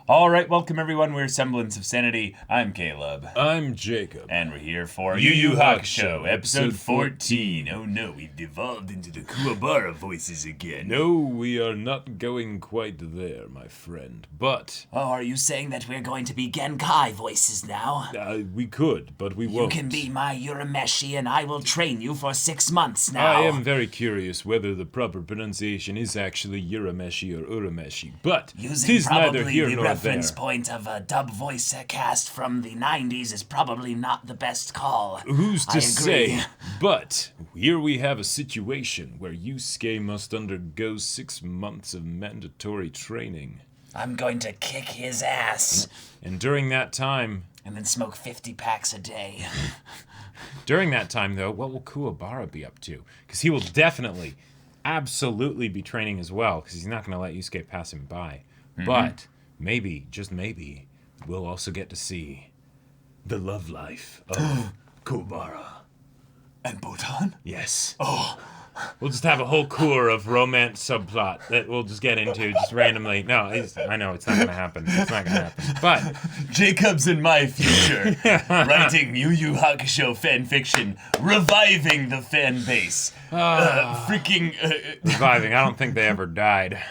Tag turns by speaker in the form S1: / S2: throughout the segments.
S1: Alright, welcome everyone, we're Semblance of Sanity. I'm Caleb.
S2: I'm Jacob.
S1: And we're here for
S2: Yu Yu
S1: Hakusho,
S2: Hakusho,
S1: episode 14. Oh no, we've devolved into the Kuwabara voices again.
S2: No, we are not going quite there, my friend, but...
S3: Oh, are you saying that we're going to be Genkai voices now?
S2: we could, but we won't.
S3: You can be my Urameshi and I will train you for 6 months now.
S2: I am very curious whether the proper pronunciation is actually Urameshi or Urameshi, but
S3: Using
S2: 'tis neither here
S3: the
S2: nor
S3: reference
S2: there.
S3: point of a dub voice cast from the 90s is probably not the best call.
S2: Who's to
S3: I agree.
S2: say? But here we have a situation where Yusuke must undergo 6 months of mandatory training.
S3: I'm going to kick his ass.
S2: And during that time...
S3: And then smoke 50 packs a day.
S2: During that time, though, what will Kuwabara be up to? Because he will definitely, absolutely be training as well, because he's not going to let Yusuke pass him by. Mm-hmm. But maybe, just maybe, we'll also get to see the love life of Kuwabara.
S1: And Botan?
S2: Yes.
S1: Oh.
S2: We'll just have a whole core of romance subplot that we'll just get into just randomly. No, I know, it's not going to happen. It's not going to happen. But
S1: Jacob's in my future, writing Yu Yu Hakusho fanfiction, reviving the fan base. Reviving.
S2: I don't think they ever died.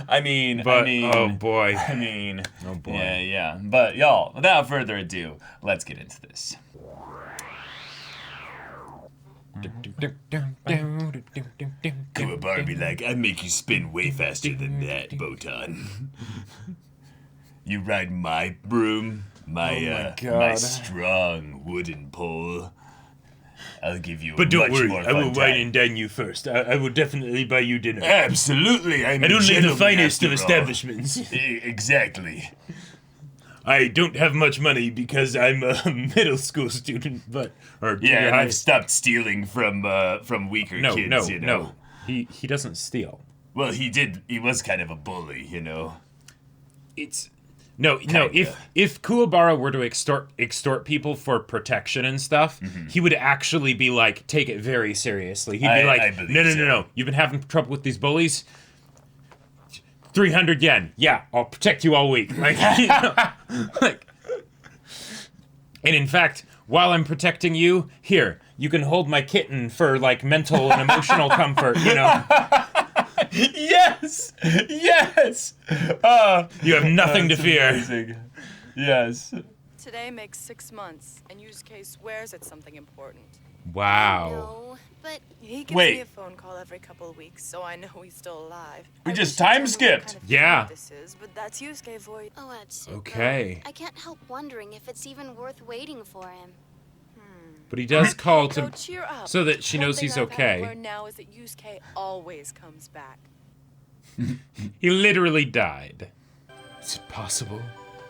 S1: I mean,
S2: oh boy.
S1: Oh boy. Yeah. But y'all, without further ado, let's get into this. Kuwabara be like, I make you spin way faster than that, Botan. You ride my broom, my strong wooden pole. I'll give you
S2: But don't
S1: much
S2: worry,
S1: more
S2: I
S1: fun
S2: will wine
S1: time.
S2: and dine you first. I will definitely buy you dinner.
S1: Absolutely, I'm
S2: and
S1: a
S2: only the
S1: gentleman
S2: finest of
S1: after all.
S2: establishments.
S1: Exactly.
S2: I don't have much money because I'm a middle school student, but
S1: Yeah, and I've stopped stealing from weaker kids.
S2: No. He doesn't steal.
S1: Well, he did. He was kind of a bully,
S2: It's no. If Kuwabara were to extort people for protection and stuff, he would actually be like, take it very seriously. He'd be like, no. You've been having trouble with these bullies. 300 yen. Yeah, I'll protect you all week. And in fact, while I'm protecting you, here, you can hold my kitten for mental and emotional comfort,
S1: Yes!
S2: You have nothing to fear.
S1: Amazing. Yes.
S4: Today makes 6 months, and Yusuke swears it's something important.
S2: Wow.
S5: No, but
S4: He gives
S1: Wait.
S4: me a phone call every couple of weeks, so I know he's still alive.
S1: We
S4: I
S1: just
S4: wish you'd
S1: time
S4: tell me what
S1: skipped.
S4: kind of
S2: Yeah.
S4: family This is, but that's Yusuke voice.
S5: oh, that's
S2: Okay.
S5: I can't help wondering if it's even worth waiting for him.
S2: But he does call
S4: Go
S2: to
S4: cheer up.
S2: so that she
S4: One
S2: knows
S4: thing
S2: he's
S4: I've had to
S2: okay.
S4: learn now is that Yusuke always comes back.
S2: He literally died. Is it possible?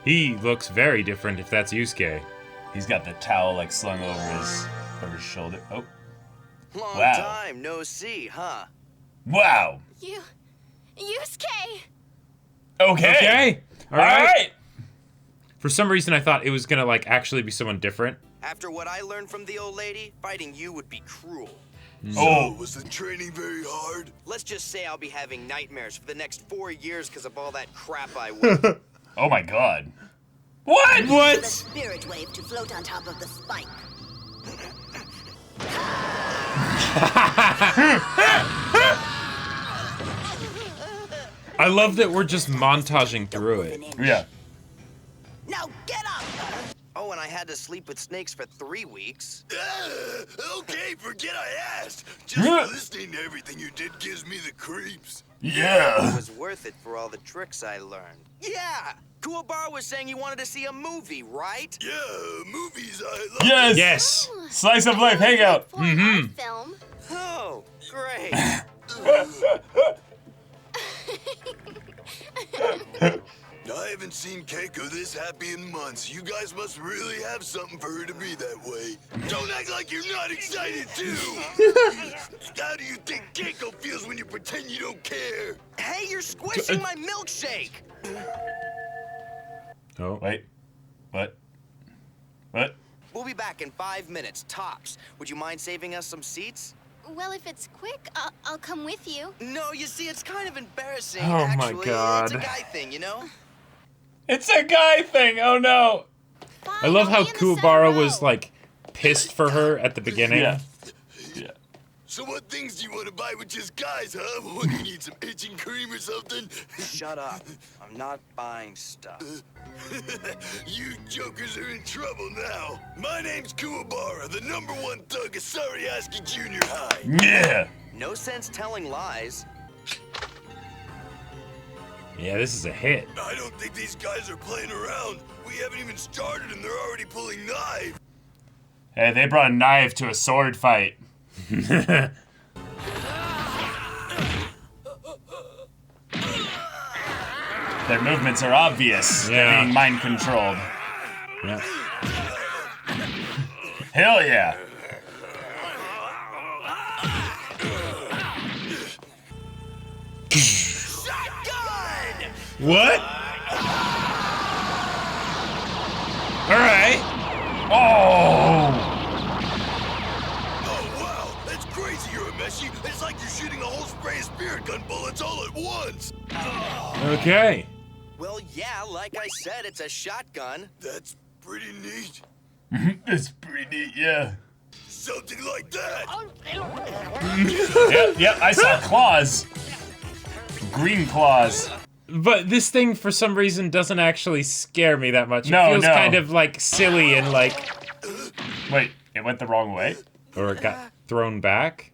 S2: He looks very different if that's Yusuke.
S1: He's got the towel slung over his shoulder. Oh,
S6: Long
S1: Wow.
S6: time no see, huh?
S1: wow.
S5: Yusuke!
S1: Okay.
S2: All right. For some reason, I thought it was gonna actually be someone different.
S6: After what I learned from the old lady, fighting you would be cruel.
S1: Oh,
S7: Was the training very hard?
S6: Let's just say I'll be having nightmares for the next 4 years because of all that crap I went.
S1: oh my God. What?
S8: The spirit wave to float on top of the spike.
S2: I love that we're just montaging through it.
S1: Yeah.
S8: Now get up!
S6: Oh, and I had to sleep with snakes for 3 weeks.
S7: Okay, forget I asked. Just listening to everything you did gives me the creeps.
S6: It
S1: Yeah.
S6: was worth it for all the tricks I learned. Yeah! Kuwabara was saying you wanted to see a movie, right?
S7: Yeah, movies, I love.
S1: Yes.
S2: Yes.
S1: Slice of life hangout.
S5: For our film.
S6: Oh, great.
S7: I haven't seen Keiko this happy in months. You guys must really have something for her to be that way. Don't act like you're not excited, too. How do you think Keiko feels when you pretend you don't care?
S6: Hey, you're squishing my milkshake!
S2: Oh.
S1: Wait. What? What?
S6: We'll be back in 5 minutes, tops. Would you mind saving us some seats?
S5: Well, if it's quick, I'll come with you.
S6: No, you see, it's kind of embarrassing,
S2: Oh my
S6: actually.
S2: God.
S6: It's a guy thing, you know?
S2: It's a guy thing. Oh no.
S5: Fine,
S2: I love
S5: I'll
S2: how
S5: be in the center
S2: Kuwabara
S5: row.
S2: was like pissed for her at the beginning.
S1: Yeah.
S7: So what things do you want to buy with just guys, huh? What, you need some itching cream or something?
S6: Shut up. I'm not buying stuff.
S7: You jokers are in trouble now. My name's Kuwabara, the #1 thug of Sariaski Junior High.
S1: Yeah.
S6: No sense telling lies.
S2: Yeah, this is a hit.
S7: I don't think these guys are playing around. We haven't even started and they're already pulling knives.
S1: Hey, they brought a knife to a sword fight. Their movements are obvious.
S2: Yeah.
S1: They're being mind controlled.
S2: Yeah.
S1: Hell yeah.
S2: What? All right.
S1: Oh.
S7: Oh, wow, that's crazy, Urameshi. It's like you're shooting a whole spray of spirit gun bullets all at once.
S2: Okay.
S6: Well, yeah, like I said, it's a shotgun.
S7: That's pretty neat.
S1: It's pretty neat, yeah.
S7: Something like that.
S1: Yep, I saw claws. Green claws.
S2: But this thing, for some reason, doesn't actually scare me that much. It
S1: No,
S2: feels
S1: no.
S2: kind of like silly and like,
S1: Wait, it went the wrong way?
S2: or it got thrown back.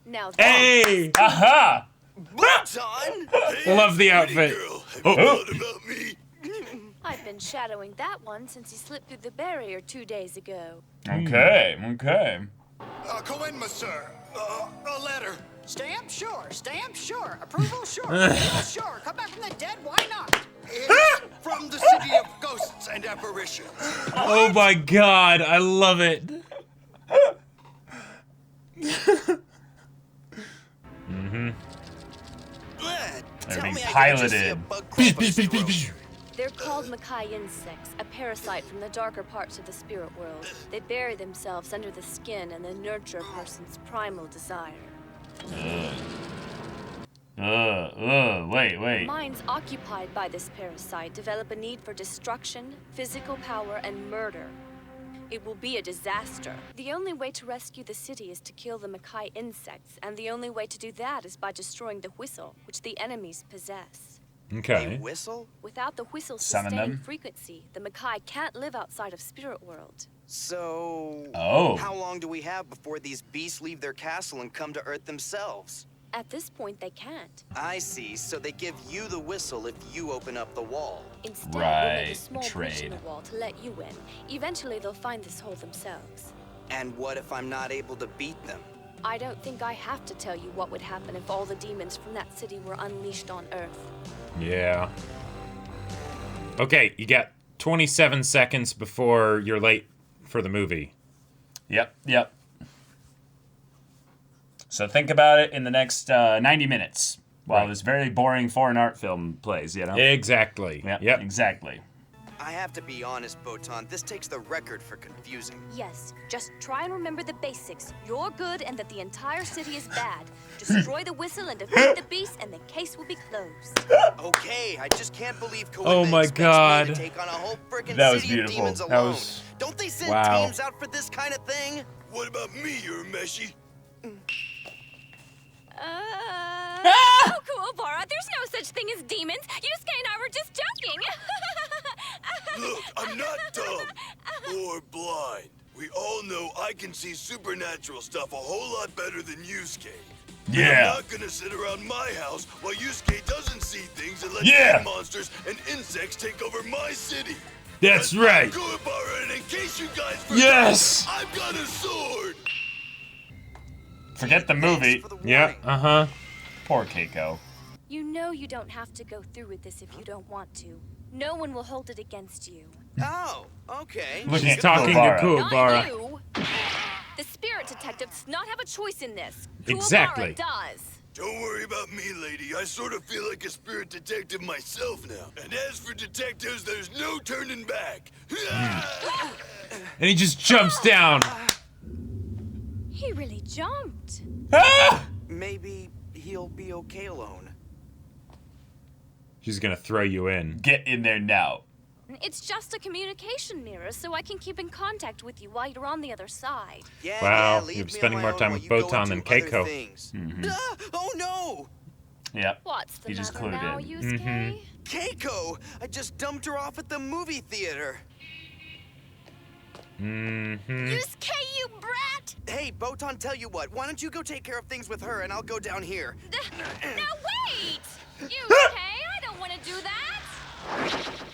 S4: Now
S2: Hey!
S1: Aha!
S6: Botan!
S2: Love the
S7: Pretty
S2: outfit.
S7: girl, have
S2: Oh.
S7: you thought about me?
S4: I've been shadowing that one since he slipped through the barrier 2 days ago.
S1: Okay, okay.
S7: Coenma, sir. A letter.
S8: Stamp? Sure. Stamp? Sure. Approval? Sure. Approval? Sure. Come back from the dead? Why not?
S7: From the city of ghosts and apparitions.
S2: Oh my god, I love it.
S6: Tell
S1: being
S6: me I can just see a
S1: piloted.
S6: bug crawl from his throat.
S4: They're called Makai insects, a parasite from the darker parts of the spirit world. They bury themselves under the skin and then nurture a person's primal desire.
S1: Wait.
S4: Minds occupied by this parasite develop a need for destruction, physical power, and murder. It will be a disaster. The only way to rescue the city is to kill the Makai insects, and the only way to do that is by destroying the whistle, which the enemies possess.
S6: A
S2: Okay.
S6: whistle?
S4: Without the whistle's
S1: Summon
S4: sustained
S1: them?
S4: frequency, the Makai can't live outside of spirit world.
S6: So...
S1: Oh.
S6: How long do we have before these beasts leave their castle and come to Earth themselves?
S4: At this point, they can't.
S6: I see, so they give you the whistle if you open up the wall.
S4: Instead, we'll make a
S1: Right,
S4: small breach in
S1: trade.
S4: the wall to let you in. Eventually, they'll find this hole themselves.
S6: And what if I'm not able to beat them?
S4: I don't think I have to tell you what would happen if all the demons from that city were unleashed on Earth.
S2: Yeah. Okay, you got 27 seconds before you're late for the movie.
S1: Yep. So think about it in the next 90 minutes while
S2: Right.
S1: this very boring foreign art film plays, you know?
S2: Exactly. Yep.
S1: Exactly.
S6: I have to be honest, Botan, this takes the record for confusing.
S4: Yes, just try and remember the basics. You're good and that the entire city is bad. Destroy the whistle and defeat the beast and the case will be closed.
S6: Okay, I just can't believe
S2: Oh
S6: Coenma
S2: my
S6: expects me
S2: God.
S6: to take on a whole frickin'
S1: That was
S6: city of
S1: beautiful.
S6: demons
S1: That
S6: alone.
S2: was-
S6: Don't they send
S2: Wow.
S6: teams out for this kind of thing?
S7: What about me, Urameshi?
S4: Oh, Kuwabara, there's no such thing as demons. Yusuke and I were just joking.
S7: Look, I'm not dumb or blind. We all know I can see supernatural stuff a whole lot better than Yusuke. And
S1: Yeah.
S7: I'm not gonna sit around my house while Yusuke doesn't see things and let
S1: Yeah.
S7: monsters and insects take over my city.
S2: That's
S7: I'm
S2: right.
S7: Kuwabara, and in case you guys forgot,
S2: Yes.
S7: I've got a sword.
S1: Forget the movie.
S6: For the
S2: Yeah,
S6: warning.
S2: uh-huh.
S1: Poor Keiko.
S4: You know you don't have to go through with this if you don't want to. No one will hold it against you.
S6: Oh, okay.
S1: Looking
S2: She's
S1: at
S2: talking
S1: Kuwabara.
S2: to Kuwabara.
S4: Not you. The spirit detective does not have a choice in this.
S2: Exactly.
S4: Kuwabara does.
S7: Don't worry about me, lady. I sort of feel like a spirit detective myself now. And as for detectives, there's no turning back.
S2: And he just jumps down.
S4: He really jumped.
S1: Ah!
S6: Maybe he'll be okay alone.
S2: She's gonna throw you in.
S1: Get in there now.
S4: It's just a communication mirror, so I can keep in contact with you while you're on the other side.
S6: Yeah,
S2: Wow,
S6: leave
S2: you're
S6: me
S2: spending
S6: on
S2: more
S6: my
S2: time
S6: own
S2: with
S6: while you go
S2: Botan
S6: and
S2: than
S6: do other
S2: Keiko.
S6: things.
S1: Mm-hmm.
S6: Oh no!
S1: Yep.
S4: What's the
S1: He just
S4: matter
S1: clued
S4: now,
S1: in.
S4: Yusuke?
S6: Keiko! I just dumped her off at the movie theater.
S5: Yusuke, you brat!
S6: Hey, Botan, tell you what. Why don't you go take care of things with her, and I'll go down here.
S4: Now wait! Yusuke, I don't want to do that!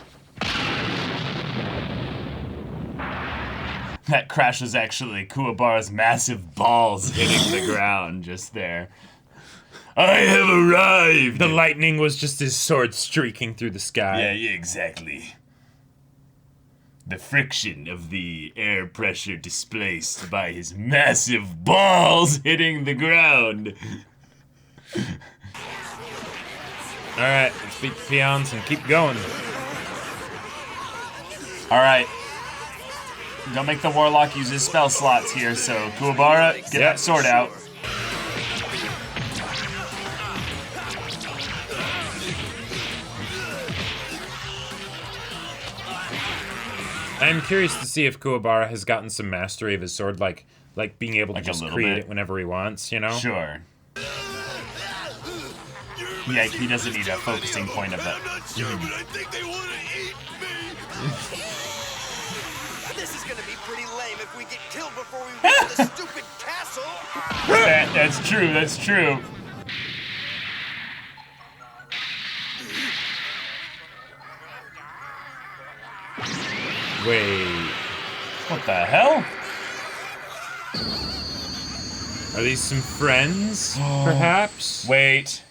S1: That crash was actually Kuwabara's massive balls hitting the ground just there. I have arrived!
S2: The lightning was just his sword streaking through the sky.
S1: Yeah, exactly. The friction of the air pressure displaced by his massive balls hitting the ground.
S2: Alright, let's beat the peons and keep going.
S1: Alright. Don't make the warlock use his spell slots here, so Kuwabara, get that sword out.
S2: I'm curious to see if Kuwabara has gotten some mastery of his sword, like being able to
S1: Like a
S2: just
S1: little
S2: create
S1: bit.
S2: it whenever he wants, you know?
S1: Sure. Yeah, he doesn't need a focusing point of that.
S7: I'm not sure, but I think they want to eat me.
S6: This is gonna be pretty lame if we get killed before we reach the stupid castle.
S1: That's true, that's true.
S2: Wait.
S1: What the hell?
S2: Are these some friends, perhaps?
S1: Wait.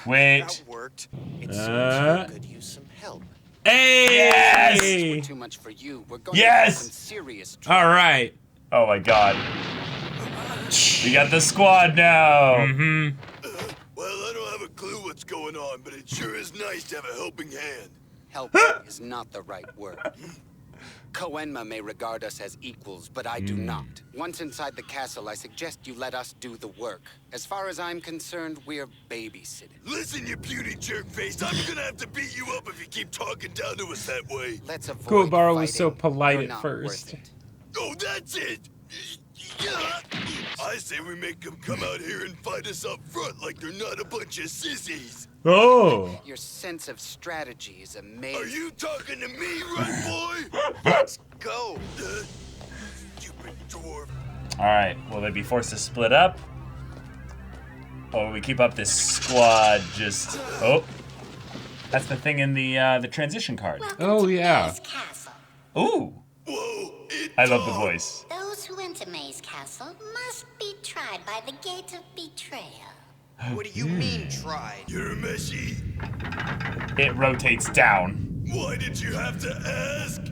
S1: Wait.
S6: That worked.
S9: It
S2: Uh.
S9: seems you could use some help.
S2: Hey!
S1: Yes!
S9: Too much for you. We're going
S1: Yes!
S9: to have some serious trouble.
S2: Alright.
S1: Oh my god. We got the squad now.
S2: Mm-hmm.
S7: Well, I don't have a clue what's going on, but it sure is nice to have a helping hand.
S9: Help is not the right word. Koenma may regard us as equals, but I do not. Once inside the castle, I suggest you let us do the work. As far as I'm concerned, we're babysitting.
S7: Listen, you puny jerk-face, I'm gonna have to beat you up if you keep talking down to us that way.
S9: Let's avoid
S2: Kuwabara was so
S9: fighting.
S2: polite
S9: You're
S2: at
S9: not
S2: first.
S9: worth it.
S7: Oh, that's it! I say we make them come out here and fight us up front like they're not a bunch of sissies.
S2: Oh.
S9: Your sense of strategy is amazing.
S7: Are you talking to me, right, boy?
S6: Let's go.
S7: Stupid dwarf.
S1: Alright, will they be forced to split up? Or will we keep up this squad just... Oh. That's the thing in the transition card.
S2: Oh, yeah.
S10: Maze Castle.
S1: Ooh.
S7: Whoa, it
S1: I love the
S7: talked.
S1: voice.
S10: Those who enter Maze Castle must be tried by the gate of betrayal.
S6: What do you mean, tried?
S7: You're messy.
S1: It rotates down.
S7: Why did you have to ask?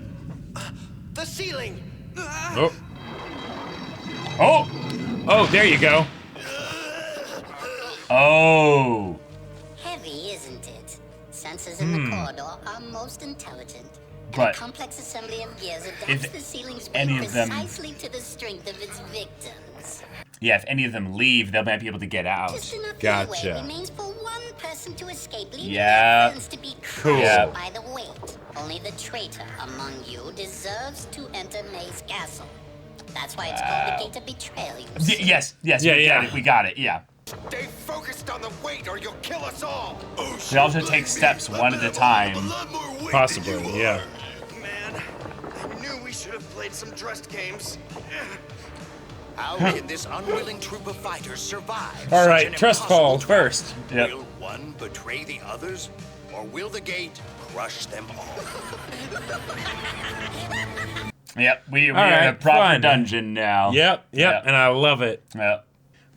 S6: The ceiling!
S2: Oh.
S1: Oh!
S2: Oh, there you go.
S1: Oh!
S10: Heavy, isn't it? Sensors in the corridor are most intelligent. And
S1: But
S10: a complex assembly of gears adapts
S1: if
S10: the ceiling's
S1: any
S10: weight
S1: of them-
S10: precisely to the strength of its victims.
S1: Yeah, if any of them leave, they might be able to get out.
S10: Just enough
S2: Gotcha.
S10: leeway remains for one person to escape, leaving
S1: Yeah.
S10: their friends to be
S2: Cool.
S10: crushed
S1: Yeah.
S10: by the weight. Only the traitor among you deserves to enter Maze Castle. That's why it's called the Gate of Betrayal, you see.
S1: Yes,
S2: Yeah,
S1: we
S2: yeah.
S1: got it, we got it, yeah.
S6: Stay focused on the weight or you'll kill us all!
S7: Oh, shit,
S1: We also
S7: blame
S1: take
S7: me.
S1: steps
S7: I'm
S1: one
S7: gonna
S1: at a
S7: have
S1: time.
S7: A lot more weight
S2: Possibly,
S7: than you
S2: yeah.
S7: are.
S6: Man, I knew we should have played some dressed games.
S9: How can this unwilling troop of fighters survive?
S2: All
S9: such
S2: right,
S9: an
S2: trust
S9: impossible
S2: fall
S9: trial?
S2: first.
S1: Yep.
S9: Will one betray the others, or will the gate crush them all?
S1: Yep, we're
S2: All
S1: in a
S2: right,
S1: proper
S2: fun.
S1: dungeon now.
S2: Yep,
S1: Yep.
S2: and I love it.
S1: Yep.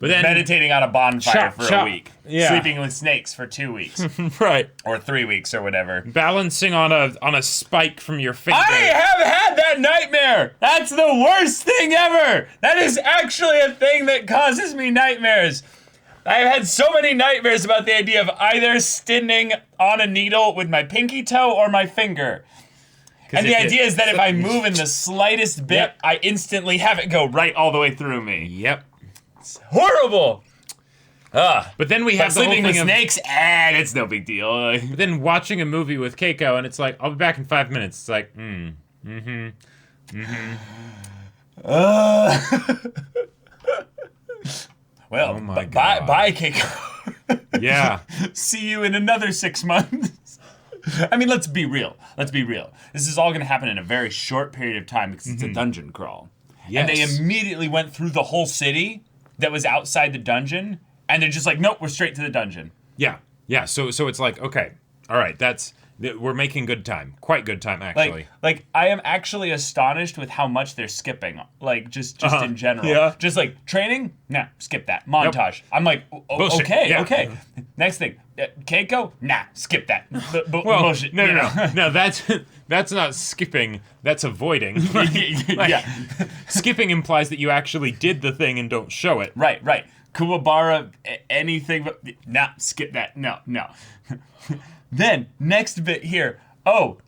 S2: But then,
S1: Meditating on a bonfire
S2: Chop,
S1: for
S2: chop.
S1: a week.
S2: Yeah.
S1: Sleeping with snakes for 2 weeks.
S2: right,
S1: or 3 weeks or whatever.
S2: balancing on a spike from your finger.
S1: I have had that nightmare! That's the worst thing ever! That is actually a thing that causes me nightmares. I've had so many nightmares about the idea of either standing on a needle with my pinky toe or my finger. And the
S2: if
S1: idea
S2: it-
S1: is that if I move in the slightest bit,
S2: Yep.
S1: I instantly have it go right all the way through me.
S2: Yep.
S1: Horrible!
S2: But then we have the whole
S1: sleeping with
S2: thing of
S1: snakes, and it's no big deal.
S2: but then watching a movie with Keiko, and it's like, I'll be back in 5 minutes. It's like,
S1: Well,
S2: Oh my
S1: bye,
S2: God.
S1: bye, Keiko.
S2: yeah.
S1: See you in another 6 months. I mean, let's be real. Let's be real. This is all going to happen in a very short period of time because it's a dungeon crawl.
S2: Yes.
S1: And they immediately went through the whole city that was outside the dungeon, and they're just like, nope, we're straight to the dungeon.
S2: Yeah. Yeah. So it's like, okay, all right, we're making good time. Quite good time, actually.
S1: Like I am actually astonished with how much they're skipping. Like just in general.
S2: Yeah.
S1: Just like training, nah, skip that. Montage. I'm like,
S2: Bullshit.
S1: okay,
S2: Yeah.
S1: okay. Next thing, Keiko, nah, skip that.
S2: Well,
S1: Bullshit.
S2: no,
S1: you
S2: no,
S1: know?
S2: no, no. That's not skipping. That's avoiding.
S1: Yeah.
S2: Skipping implies that you actually did the thing and don't show it.
S1: Right. Kuwabara, anything but nah, skip that. No. Then next bit here. Oh,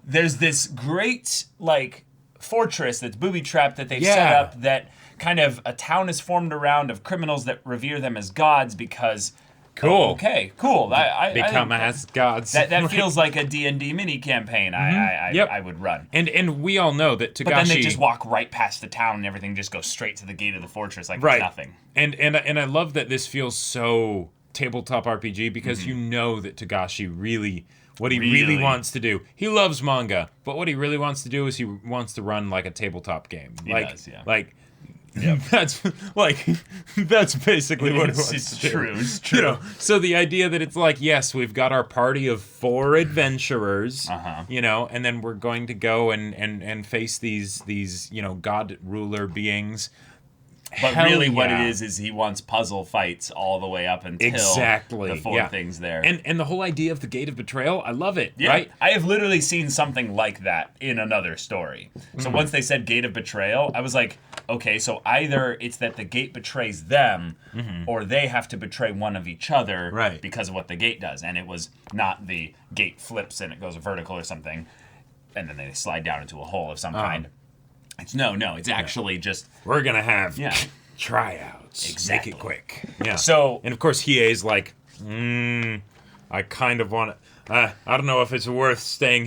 S1: there's this great like fortress that's booby trapped that they've set
S2: Yeah.
S1: up that kind of a town is formed around of criminals that revere them as gods because
S2: Cool.
S1: okay, cool. I
S2: Become as gods.
S1: that feels like a D&D mini campaign.
S2: Yep.
S1: I would run.
S2: And we all know that Togashi.
S1: But then they just walk right past the town and everything just goes straight to the gate of the fortress like
S2: right.
S1: it's nothing.
S2: And I love that this feels so tabletop RPG because you know that Togashi really what he really wants to do. He loves manga, but what he really wants to do is he wants to run like a tabletop game.
S1: He does, yeah.
S2: Like that's like that's basically what it wants
S1: It's
S2: to do.
S1: true. It's true.
S2: You know, so the idea that it's like, yes, we've got our party of 4 adventurers, you know, and then we're going to go and face these god ruler beings.
S1: But
S2: Hell
S1: really what
S2: yeah.
S1: it is he wants puzzle fights all the way up until
S2: Exactly.
S1: the 4
S2: yeah.
S1: things there.
S2: And the whole idea of the Gate of Betrayal, I love it,
S1: yeah,
S2: right?
S1: I have literally seen something like that in another story. So once they said Gate of Betrayal, I was like, okay, so either it's that the gate betrays them or they have to betray one of each other
S2: Right.
S1: because of what the gate does. And it was not the gate flips and it goes vertical or something, and then they slide down into a hole of some kind. It's no, it's actually just
S2: We're going to have
S1: Yeah.
S2: tryouts.
S1: Exactly.
S2: Make it quick. Yeah.
S1: So-
S2: and of course, Hiei's like, I kind of want to, I don't know if it's worth staying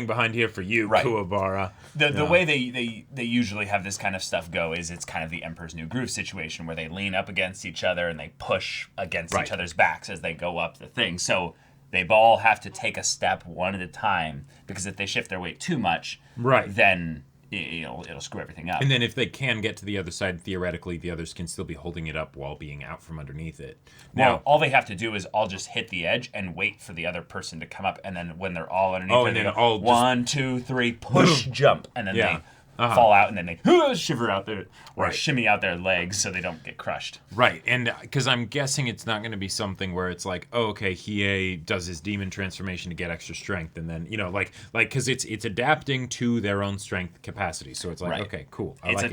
S2: behind here for you,
S1: Right.
S2: Kuwabara.
S1: The way they usually have this kind of stuff go is it's kind of the Emperor's New Groove situation where they lean up against each other and they push against
S2: Right.
S1: each other's backs as they go up the thing. So they all have to take a step one at a time because if they shift their weight too much,
S2: Right.
S1: then it'll screw everything up.
S2: And then if they can get to the other side, theoretically, the others can still be holding it up while being out from underneath it.
S1: Well, all they have to do is all just hit the edge and wait for the other person to come up, and then when they're all underneath,
S2: Oh,
S1: there,
S2: and
S1: they
S2: then
S1: go,
S2: all just-
S1: 1, 2, 3, push, jump, and then
S2: Yeah.
S1: they fall out, and then they shiver out their or
S2: Right.
S1: shimmy out their legs so they don't get crushed.
S2: Right, and because I'm guessing it's not going to be something where it's like, oh, okay, Hiei does his demon transformation to get extra strength, and then like because it's adapting to their own strength capacity. So it's like,
S1: Right.
S2: okay, cool.
S1: It's a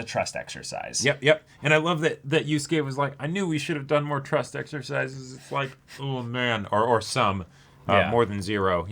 S1: trust exercise.
S2: Yep. And I love that Yusuke was like, I knew we should have done more trust exercises. It's like, oh man, or some.
S1: Yeah.
S2: More than 0,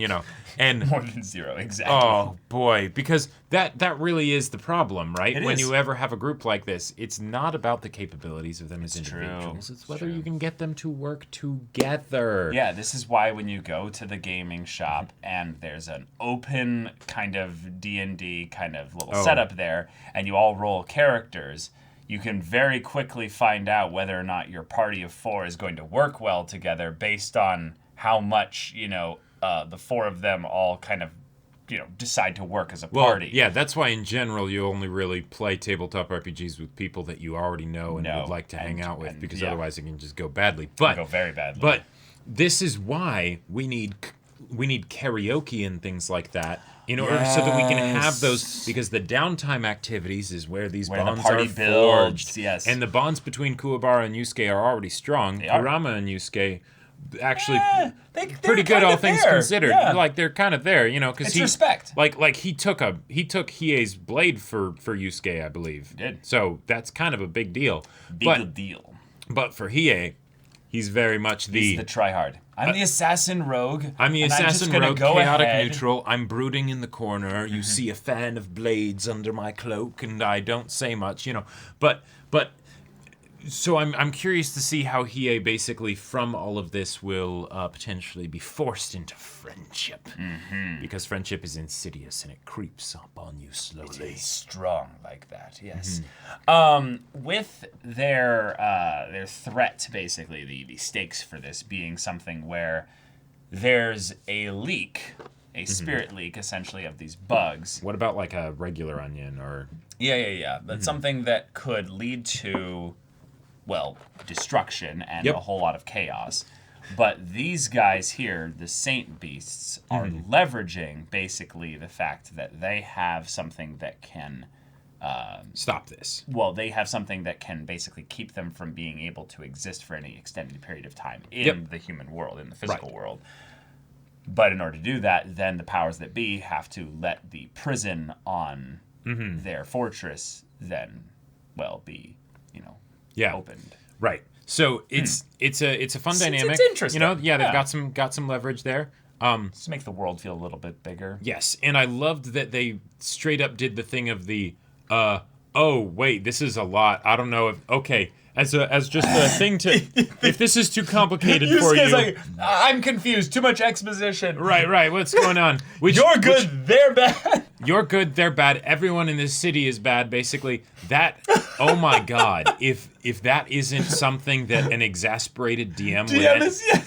S2: and
S1: More than 0, exactly.
S2: oh boy, because that really is the problem, right?
S1: It
S2: when
S1: is.
S2: you ever have a group like this, it's not about the capabilities of them as
S1: It's true.
S2: individuals. It's
S1: It's
S2: whether
S1: true.
S2: you can get them to work together.
S1: Yeah, this is why when you go to the gaming shop and there's an open kind of D&D kind of little setup there, and you all roll characters, you can very quickly find out whether or not your party of 4 is going to work well together based on how much, the 4 of them all kind of, decide to work as a
S2: Well,
S1: party.
S2: yeah, that's why in general you only really play tabletop RPGs with people that you already know and would like to hang out with, because
S1: yeah.
S2: otherwise it can just go badly. But
S1: go very badly.
S2: But this is why we need karaoke and things like that in order so that we can have those, because the downtime activities is where these
S1: Where the
S2: bonds
S1: party
S2: are
S1: builds,
S2: forged.
S1: yes.
S2: And the bonds between Kuwabara and Yusuke are already strong.
S1: They are.
S2: Kurama and Yusuke actually
S1: they're
S2: pretty good,
S1: kinda
S2: all things
S1: there.
S2: considered.
S1: Yeah.
S2: Like they're kind of there, because
S1: It's respect.
S2: Like he took Hiei's blade for Yusuke, I believe.
S1: He did.
S2: So that's kind of a big deal.
S1: Big deal.
S2: But for Hiei, he's very much
S1: He's the tryhard. I'm the assassin rogue.
S2: I'm the
S1: and
S2: assassin
S1: just gonna
S2: rogue,
S1: go
S2: chaotic
S1: ahead.
S2: neutral. I'm brooding in the corner. You see a fan of blades under my cloak, and I don't say much, But So I'm curious to see how Hiei basically from all of this will potentially be forced into friendship. Because friendship is insidious and it creeps up on you slowly.
S11: It is strong like that, yes.
S12: With their threat, basically, the stakes for this being something where there's a leak, a spirit leak, essentially, of these bugs.
S2: What about like a regular onion or...
S12: Yeah. But something that could lead to, well, destruction and a whole lot of chaos. But these guys here, the Saint Beasts, are leveraging, basically, the fact that they have something that can...
S2: stop this.
S12: Well, they have something that can basically keep them from being able to exist for any extended period of time in the human world, in the physical world. But in order to do that, then the powers that be have to let the prison on their fortress then, well, be, opened.
S2: Right. So it's a fun dynamic.
S12: It's interesting.
S2: They've got some leverage there.
S12: Just to make the world feel a little bit bigger.
S2: Yes, and I loved that they straight up did the thing of the oh wait, this is a lot. I don't know if as just a thing to if this is too complicated for you.
S12: Like, I'm confused. Too much exposition.
S2: Right. What's going on?
S12: You're good, they're bad.
S2: You're good, they're bad. Everyone in this city is bad, basically. That, oh my God, if that isn't something that an exasperated DM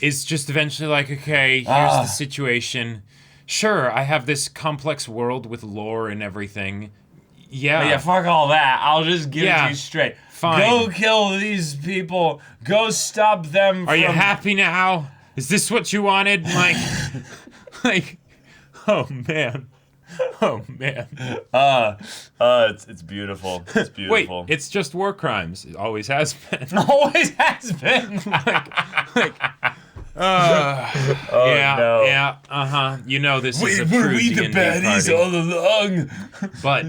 S2: is just eventually like, okay, here's the situation. Sure, I have this complex world with lore and everything. Yeah.
S12: But yeah, fuck all that. I'll just give it to you straight.
S2: Fine.
S12: Go kill these people. Go stop them
S2: Are you happy now? Is this what you wanted? Like, oh man.
S12: It's beautiful. It's beautiful.
S2: Wait, it's just war crimes. It always has been.
S12: Always has been.
S2: You know this is a true
S11: Were we the
S2: D&D
S11: baddies
S2: party.
S11: all along?
S2: But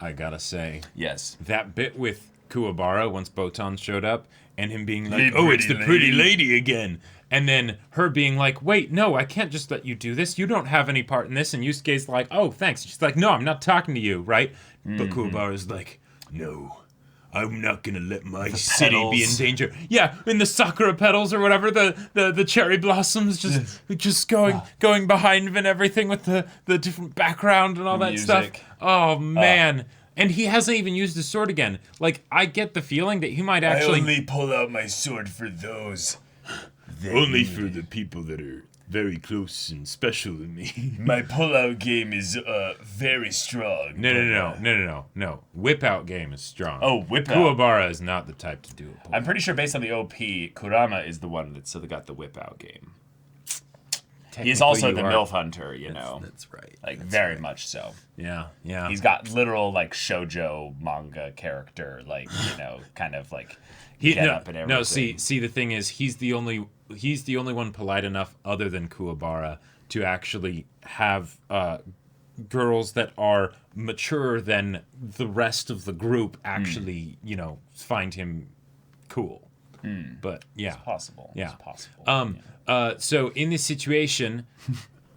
S2: I gotta say,
S12: yes,
S2: that bit with Kuwabara once Botan showed up and him being like,
S11: Hey,
S2: "Oh, it's the
S11: pretty
S2: pretty
S11: lady."
S2: lady again," and then her being like, "Wait, no, I can't just let you do this. You don't have any part in this." And Yusuke's like, "Oh, thanks." She's like, "No, I'm not talking to you, right?" But Kuwabara's like, "No. I'm not gonna let my city be in danger." Yeah, in the sakura petals or whatever, the cherry blossoms just going behind him and everything with the different background and all that stuff. Oh man. And he hasn't even used his sword again. Like, I get the feeling that he might actually...
S11: I only pull out my sword for those.
S1: Only for the people that are very close and special to me.
S11: My pull-out game is very strong.
S2: No. Whip-out game is strong.
S12: Oh, whip-out.
S2: Kuwabara is not the type to do it.
S12: I'm pretty sure based on the OP, Kurama is the one that's got the whip-out game. He's also the MILF hunter,
S1: That's right.
S12: Like, very much so.
S2: Yeah.
S12: He's got literal, like, shoujo manga character, like, kind of, like, get up and everything.
S2: No, see, the thing is, he's the only one polite enough, other than Kuwabara, to actually have girls that are maturer than the rest of the group actually, find him cool. But, yeah.
S12: It's possible.
S2: Yeah.
S12: It's possible.
S2: So in this situation,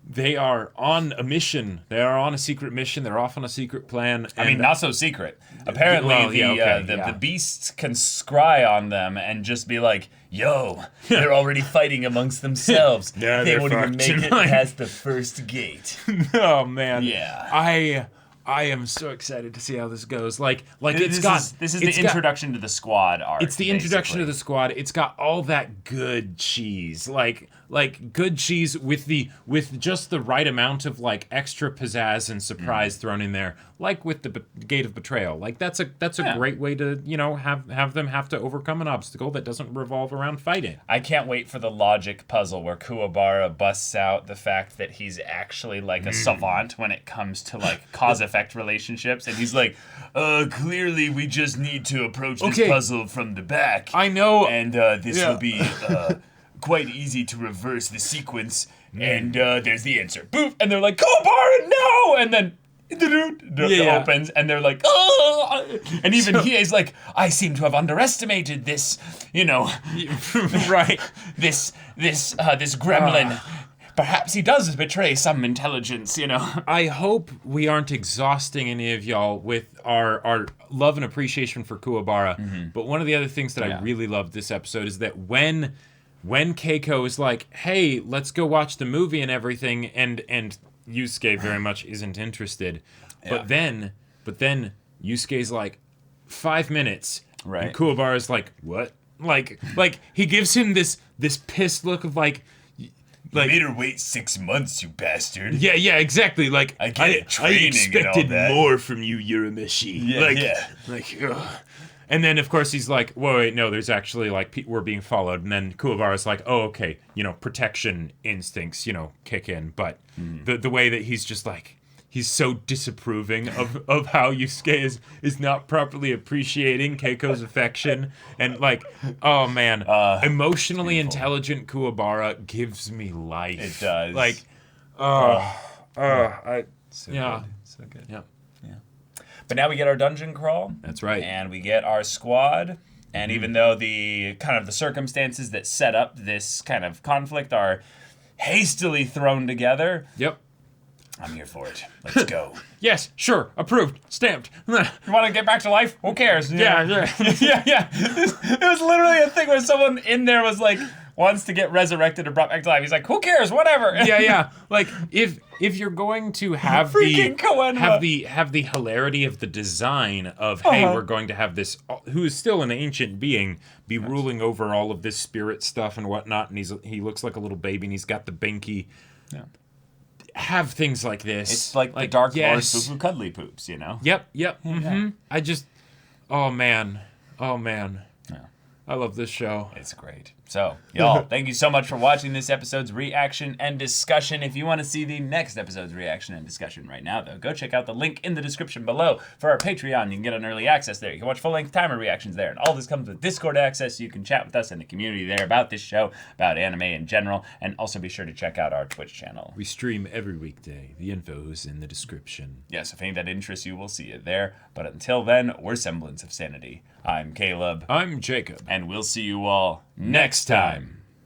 S2: they are on a mission. They are on a secret mission. They're off on a secret plan.
S12: I mean, not so secret. Apparently, the beasts can scry on them and just be like, yo, they're already fighting amongst themselves. They won't even make it past the first gate.
S2: Oh, man.
S12: Yeah.
S2: I am so excited to see how this goes. This
S12: is the introduction to the squad arc.
S2: It's the introduction to the squad. It's got all that good cheese, like good cheese with just the right amount of like extra pizzazz and surprise thrown in there, like with the Gate of Betrayal. Like that's a great way to have them have to overcome an obstacle that doesn't revolve around fighting.
S12: I can't wait for the logic puzzle where Kuwabara busts out the fact that he's actually like a savant when it comes to like cause-effect relationships, and he's like,
S11: clearly we just need to approach this puzzle from the back.
S2: I know.
S11: And this will be quite easy to reverse the sequence. And there's the answer. Boop! And they're like, Kuwabara, no! And then it opens, and they're like, oh! And even he is like, I seem to have underestimated this,
S2: right?
S11: this gremlin.
S12: perhaps he does betray some intelligence, you know.
S2: I hope we aren't exhausting any of y'all with our love and appreciation for Kuwabara. But one of the other things that I really loved this episode is that when Keiko is like, hey, let's go watch the movie and everything, and Yusuke very much isn't interested. But then Yusuke's like, 5 minutes.
S12: Right.
S2: And Kuwabara's like, what? Like he gives him this pissed look of like
S1: You made her wait 6 months, you bastard.
S2: Yeah, exactly. Like
S1: I get it,
S2: I
S1: training
S2: expected
S1: and all that.
S2: more from you, Urameshi. Ugh. And then of course he's like, wait, no, there's actually like we're being followed. And then Kuwabara's like, oh, okay, protection instincts, kick in. But the way that he's just like, he's so disapproving of how Yusuke is not properly appreciating Keiko's affection. And like, oh man, emotionally intelligent Kuwabara gives me life.
S12: It does.
S2: Like,
S12: So good. So good.
S2: Yeah.
S12: But now we get our dungeon crawl.
S2: That's right.
S12: And we get our squad. And even though the circumstances that set up this kind of conflict are hastily thrown together.
S2: Yep.
S12: I'm here for it. Let's go.
S2: Yes, sure, approved, stamped.
S12: You want to get back to life? Who cares?
S2: Yeah.
S12: yeah. It was literally a thing where someone in there was like, wants to get resurrected or brought back to life. He's like, who cares? Whatever.
S2: Yeah. Like if you're going to have the hilarity of the design of hey, we're going to have this who is still an ancient being be ruling over all of this spirit stuff and whatnot, and he looks like a little baby and he's got the binky. Yeah. Have things like this.
S12: It's like the Dark Lord Poo-Poo Cuddly Poops, you know?
S2: Yep. Mm-hmm. I just, oh man.
S12: Yeah.
S2: I love this show.
S12: It's great. So, y'all, thank you so much for watching this episode's reaction and discussion. If you want to see the next episode's reaction and discussion right now, though, go check out the link in the description below for our Patreon. You can get an early access there. You can watch full-length timer reactions there. And all this comes with Discord access, so you can chat with us in the community there about this show, about anime in general, and also be sure to check out our Twitch channel.
S2: We stream every weekday. The info is in the description.
S12: Yes, if any that interests you, we'll see it there. But until then, we're Semblance of Sanity. I'm Caleb.
S2: I'm Jacob.
S12: And we'll see you all next time.